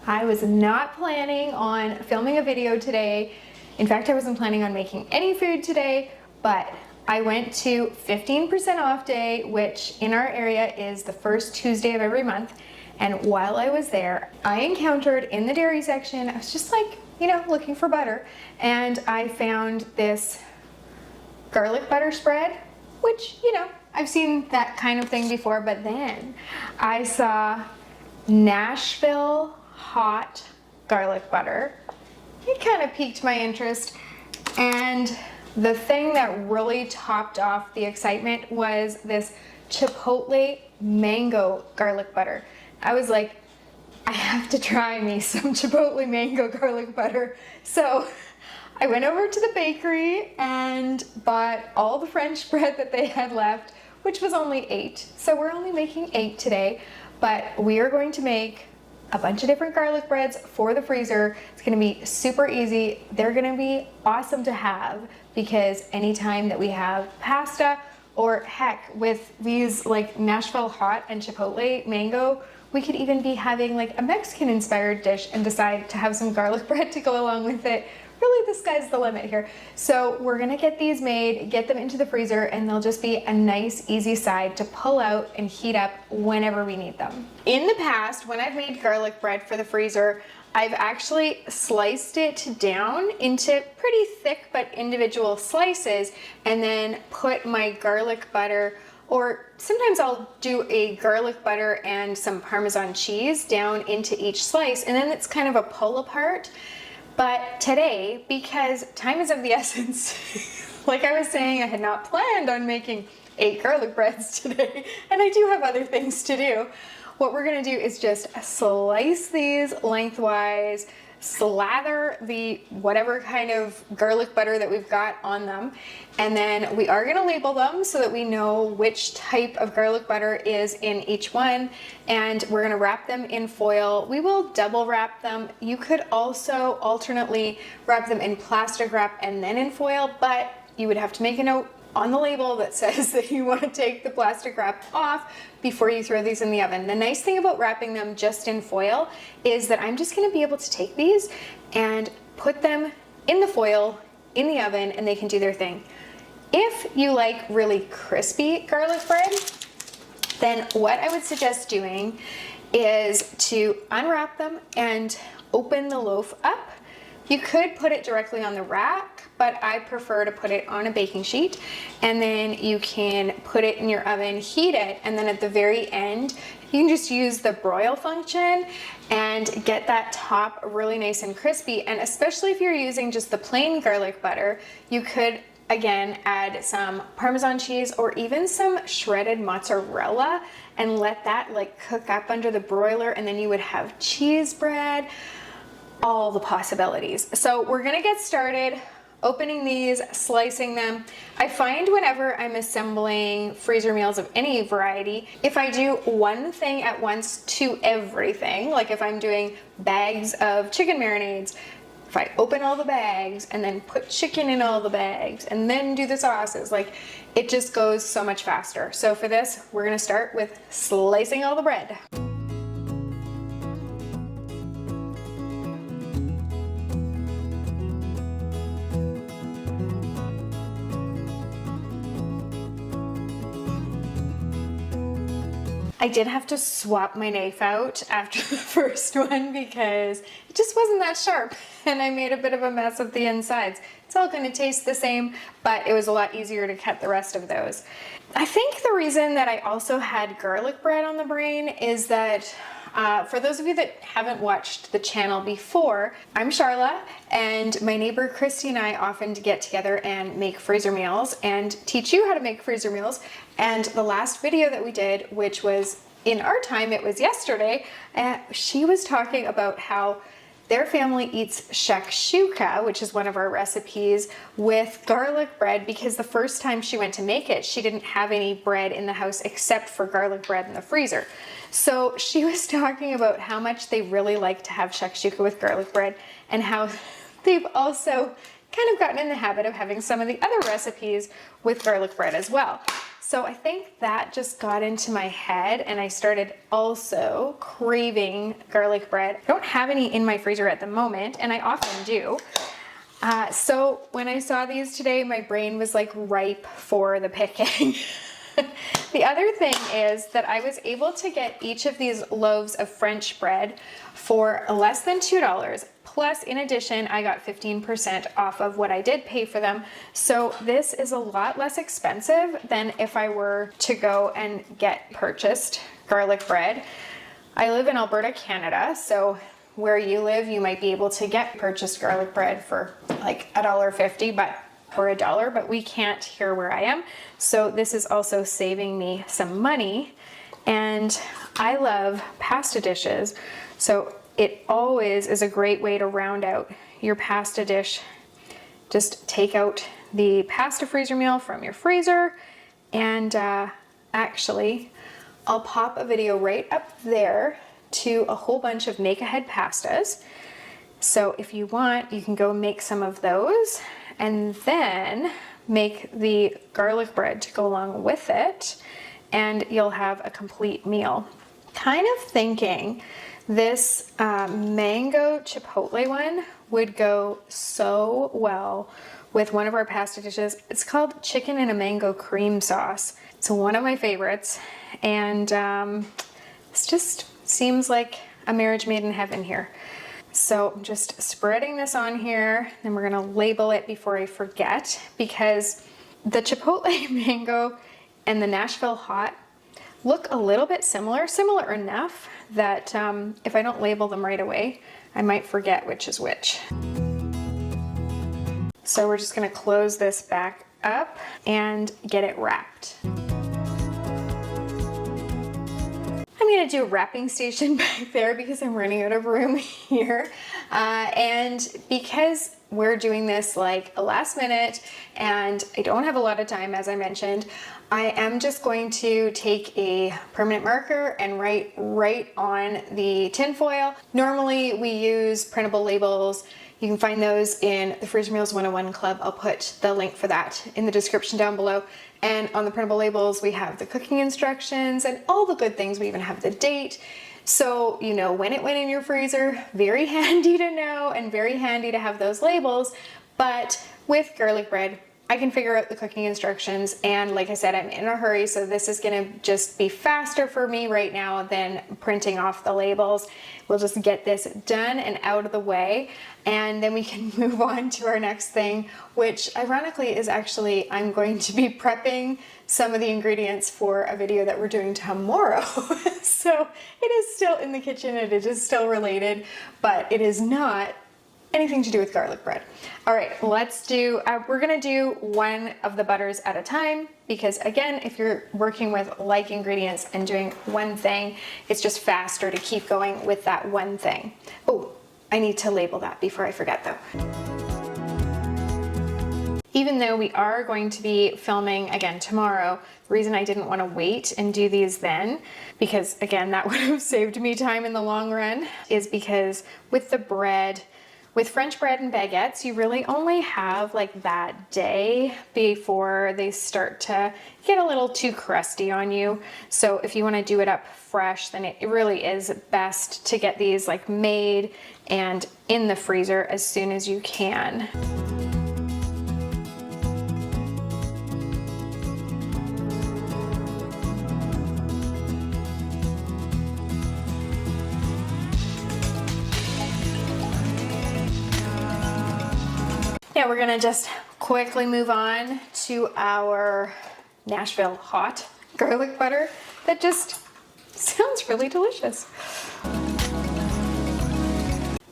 I was not planning on filming a video today. In fact, I wasn't planning on making any food today, but I went to 15% off day, which in our area is the first Tuesday of every month. And while I was there, I encountered in the dairy section, I was just like, looking for butter. And I found this garlic butter spread, which, I've seen that kind of thing before, but then I saw Nashville hot garlic butter. It kind of piqued my interest, and the thing that really topped off the excitement was this chipotle mango garlic butter. I was like, I have to try me some chipotle mango garlic butter. So I went over to the bakery and bought all the French bread that they had left, which was only 8. So we're only making 8 today, but we are going to make a bunch of different garlic breads for the freezer. It's gonna be super easy. They're gonna be awesome to have because anytime that we have pasta, or heck, with these like Nashville hot and chipotle mango, we could even be having like a Mexican inspired dish and decide to have some garlic bread to go along with it. Really, the sky's the limit here. So we're gonna get these made, get them into the freezer, and they'll just be a nice, easy side to pull out and heat up whenever we need them. In the past, when I've made garlic bread for the freezer, I've actually sliced it down into pretty thick but individual slices and then put my garlic butter, or sometimes I'll do a garlic butter and some Parmesan cheese down into each slice, and then it's kind of a pull apart. But today, because time is of the essence, like I was saying, I had not planned on making 8 garlic breads today, and I do have other things to do. What we're gonna do is just slice these lengthwise, slather the whatever kind of garlic butter that we've got on them, and then we are gonna label them so that we know which type of garlic butter is in each one, and we're gonna wrap them in foil. We will double wrap them. You could also alternately wrap them in plastic wrap and then in foil, but you would have to make a note on the label that says that you want to take the plastic wrap off before you throw these in the oven. The nice thing about wrapping them just in foil is that I'm just going to be able to take these and put them in the foil in the oven, and they can do their thing. If you like really crispy garlic bread, then what I would suggest doing is to unwrap them and open the loaf up. You could put it directly on the rack, but I prefer to put it on a baking sheet, and then you can put it in your oven, heat it, and then at the very end, you can just use the broil function and get that top really nice and crispy. And especially if you're using just the plain garlic butter, you could again add some Parmesan cheese or even some shredded mozzarella and let that like cook up under the broiler, and then you would have cheese bread. All the possibilities. So we're gonna get started opening these, slicing them. I find whenever I'm assembling freezer meals of any variety, if I do one thing at once to everything, like if I'm doing bags of chicken marinades, if I open all the bags and then put chicken in all the bags and then do the sauces, like it just goes so much faster. So for this, we're gonna start with slicing all the bread. I did have to swap my knife out after the first one because it just wasn't that sharp, and I made a bit of a mess of the insides. It's all going to taste the same, but it was a lot easier to cut the rest of those. I think the reason that I also had garlic bread on the brain is that for those of you that haven't watched the channel before, I'm Charla, and my neighbor Christy and I often get together and make freezer meals and teach you how to make freezer meals. And the last video that we did, which was in our time, it was yesterday, she was talking about how their family eats shakshuka, which is one of our recipes, with garlic bread, because the first time she went to make it, she didn't have any bread in the house except for garlic bread in the freezer. So she was talking about how much they really like to have shakshuka with garlic bread, and how they've also kind of gotten in the habit of having some of the other recipes with garlic bread as well. so I think that just got into my head and I started also craving garlic bread. I don't have any in my freezer at the moment, and I often do. So when I saw these today, my brain was like ripe for the picking. The other thing is that I was able to get each of these loaves of French bread for less than $2. Plus, in addition, I got 15% off of what I did pay for them. So this is a lot less expensive than if I were to go and get purchased garlic bread. I live in Alberta, Canada, so where you live, you might be able to get purchased garlic bread for like $1.50, or $1, but we can't here where I am. So this is also saving me some money. And I love pasta dishes. So it always is a great way to round out your pasta dish. Just take out the pasta freezer meal from your freezer. And actually, I'll pop a video right up there to a whole bunch of make-ahead pastas. So if you want, you can go make some of those and then make the garlic bread to go along with it, and you'll have a complete meal. Kind of thinking this mango chipotle one would go so well with one of our pasta dishes. It's called chicken and a mango cream sauce. It's one of my favorites, and it just seems like a marriage made in heaven here. So I'm just spreading this on here, then we're gonna label it before I forget, because the Chipotle mango and the Nashville hot look a little bit similar enough that if I don't label them right away, I might forget which is which. So we're just gonna close this back up and get it wrapped. I'm gonna do a wrapping station back there because I'm running out of room here. And because we're doing this like a last minute and I don't have a lot of time, as I mentioned, I am just going to take a permanent marker and write right on the tin foil. Normally we use printable labels. You can find those in the Freezer Meals 101 Club. I'll put the link for that in the description down below. And on the printable labels, we have the cooking instructions and all the good things. We even have the date. So you know when it went in your freezer. Very handy to know and very handy to have those labels. But with garlic bread, I can figure out the cooking instructions, and like I said, I'm in a hurry, so this is gonna just be faster for me right now than printing off the labels. We'll just get this done and out of the way, and then we can move on to our next thing, which ironically is actually, I'm going to be prepping some of the ingredients for a video that we're doing tomorrow. So it is still in the kitchen and it is still related, but it is not anything to do with garlic bread. All right, let's do, we're gonna do one of the butters at a time, because again, if you're working with like ingredients and doing one thing, it's just faster to keep going with that one thing. Oh, I need to label that before I forget though. Even though we are going to be filming again tomorrow, the reason I didn't want to wait and do these then, because again, that would have saved me time in the long run, is because with the bread, with French bread and baguettes, you really only have like that day before they start to get a little too crusty on you. So if you want to do it up fresh, then it really is best to get these like made and in the freezer as soon as you can. Now we're gonna just quickly move on to our Nashville hot garlic butter that just sounds really delicious.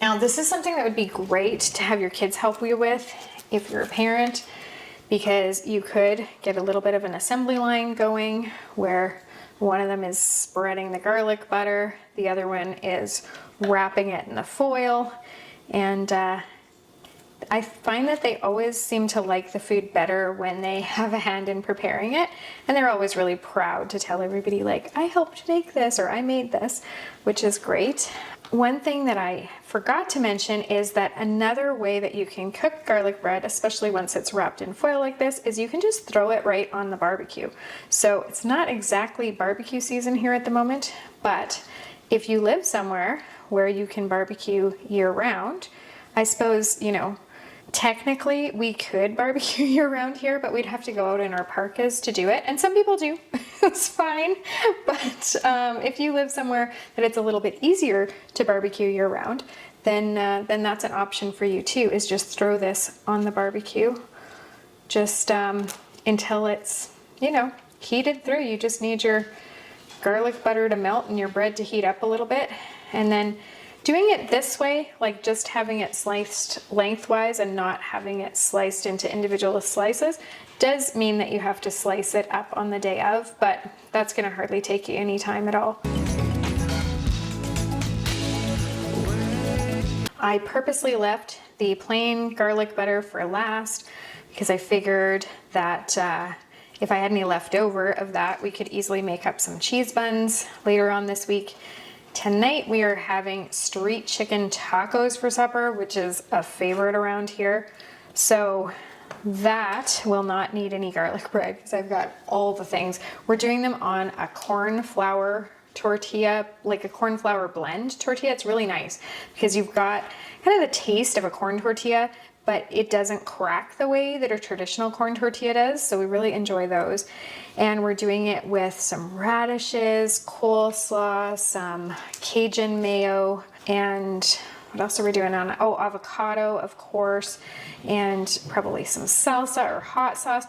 Now this is something that would be great to have your kids help you with if you're a parent, because you could get a little bit of an assembly line going where one of them is spreading the garlic butter, the other one is wrapping it in the foil, and I find that they always seem to like the food better when they have a hand in preparing it, and they're always really proud to tell everybody like, I helped make this or I made this, which is great. one thing that I forgot to mention is that another way that you can cook garlic bread, especially once it's wrapped in foil like this, is you can just throw it right on the barbecue. So it's not exactly barbecue season here at the moment, but if you live somewhere where you can barbecue year round, I suppose, you know, technically we could barbecue year round here, but we'd have to go out in our parkas to do it. And some people do, it's fine. But if you live somewhere that it's a little bit easier to barbecue year round, then that's an option for you too, is just throw this on the barbecue just until it's, you know, heated through. You just need your garlic butter to melt and your bread to heat up a little bit. And then doing it this way, like just having it sliced lengthwise and not having it sliced into individual slices, does mean that you have to slice it up on the day of, but that's gonna hardly take you any time at all. I purposely left the plain garlic butter for last because I figured that if I had any left over of that, we could easily make up some cheese buns later on this week. Tonight we are having street chicken tacos for supper, which is a favorite around here. So that will not need any garlic bread because I've got all the things. We're doing them on a corn flour tortilla, like a corn flour blend tortilla. It's really nice because you've got kind of the taste of a corn tortilla, but it doesn't crack the way that a traditional corn tortilla does. So we really enjoy those. And we're doing it with some radishes, coleslaw, some Cajun mayo, and what else are we doing on it? Oh, avocado, of course, and probably some salsa or hot sauce.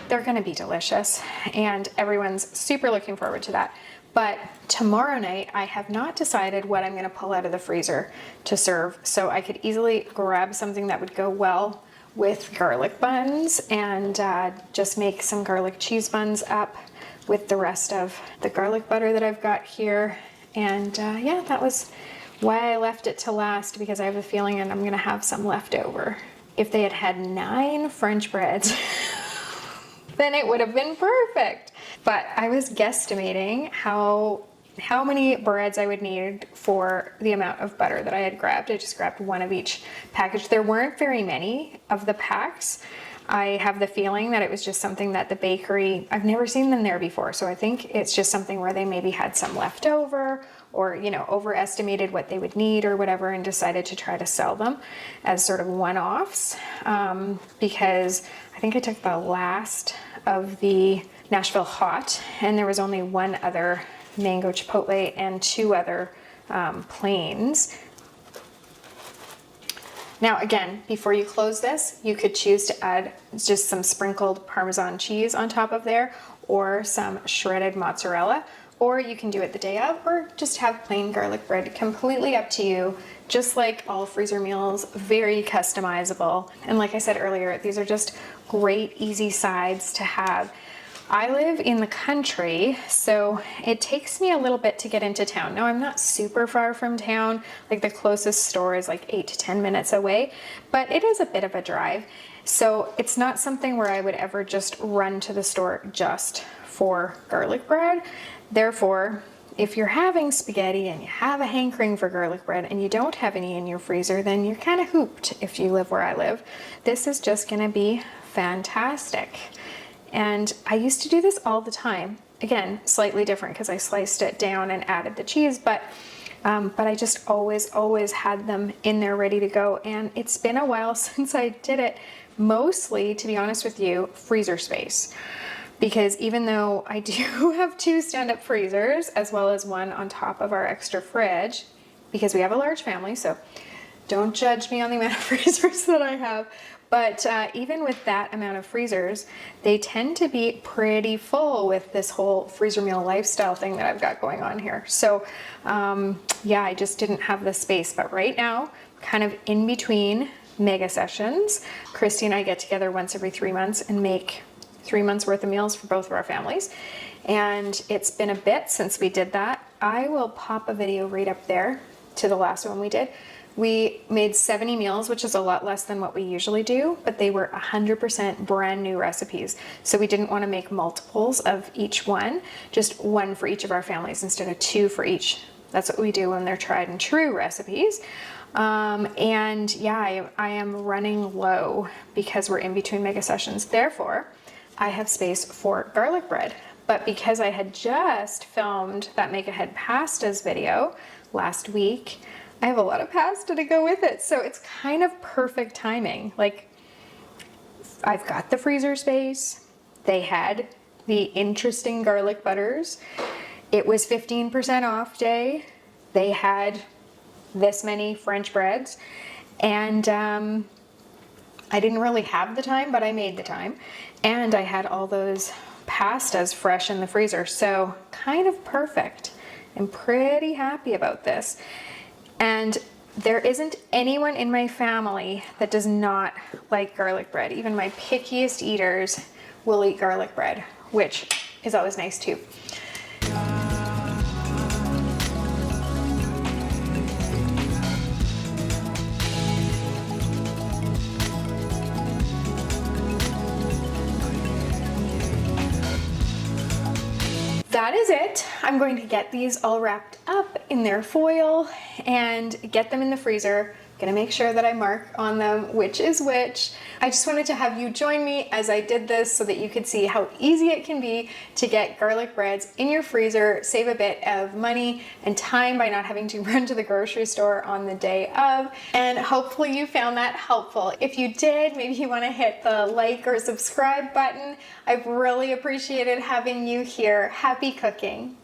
They're gonna be delicious, and everyone's super looking forward to that. But tomorrow night, I have not decided what I'm gonna pull out of the freezer to serve. So I could easily grab something that would go well with garlic buns and just make some garlic cheese buns up with the rest of the garlic butter that I've got here. And yeah, that was why I left it to last, because I have a feeling I'm gonna have some left over. If they had had 9 French breads, then it would have been perfect. But I was guesstimating how many breads I would need for the amount of butter that I had grabbed. I just grabbed one of each package. There weren't very many of the packs. I have the feeling that it was just something that the bakery, I've never seen them there before. So I think it's just something where they maybe had some left over, or, you know, overestimated what they would need or whatever, and decided to try to sell them as sort of one-offs. Because I think I took the last of the Nashville Hot, and there was only one other mango chipotle and 2 other plains. Now again, before you close this, you could choose to add just some sprinkled Parmesan cheese on top of there, or some shredded mozzarella, or you can do it the day of, or just have plain garlic bread. Completely up to you. Just like all freezer meals, very customizable. And like I said earlier, these are just great, easy sides to have. I live in the country, so it takes me a little bit to get into town. Now, I'm not super far from town, like the closest store is like 8 to 10 minutes away, but it is a bit of a drive. So it's not something where I would ever just run to the store just for garlic bread. Therefore, if you're having spaghetti and you have a hankering for garlic bread and you don't have any in your freezer, then you're kind of hooped if you live where I live. This is just gonna be fantastic. And I used to do this all the time. Again, slightly different because I sliced it down and added the cheese, but I just always had them in there ready to go. And it's been a while since I did it, mostly, to be honest with you, freezer space. Because even though I do have 2 stand-up freezers, as well as one on top of our extra fridge, because we have a large family, so don't judge me on the amount of freezers that I have. But even with that amount of freezers, they tend to be pretty full with this whole freezer meal lifestyle thing that I've got going on here. So yeah, I just didn't have the space. But right now, kind of in between mega sessions, Christy and I get together once every 3 months and make 3 months worth of meals for both of our families. And it's been a bit since we did that. I will pop a video right up there to the last one we did. We made 70 meals, which is a lot less than what we usually do, but they were 100% brand new recipes. So we didn't want to make multiples of each one, just one for each of our families instead of 2 for each That's what we do when they're tried and true recipes. And yeah, I am running low because we're in between mega sessions. Therefore, I have space for garlic bread. But because I had just filmed that Make Ahead Pastas video last week, I have a lot of pasta to go with it. So it's kind of perfect timing. Like, I've got the freezer space. They had the interesting garlic butters. It was 15% off day. They had this many French breads. And I didn't really have the time, but I made the time. And I had all those pastas fresh in the freezer, so kind of perfect. I'm pretty happy about this. And there isn't anyone in my family that does not like garlic bread. Even my pickiest eaters will eat garlic bread, which is always nice too. That is it. I'm going to get these all wrapped up in their foil and get them in the freezer. Gonna make sure that I mark on them which is which. I just wanted to have you join me as I did this so that you could see how easy it can be to get garlic breads in your freezer, save a bit of money and time by not having to run to the grocery store on the day of. And hopefully you found that helpful. If you did, maybe you want to hit the like or subscribe button. I've really appreciated having you here. Happy cooking.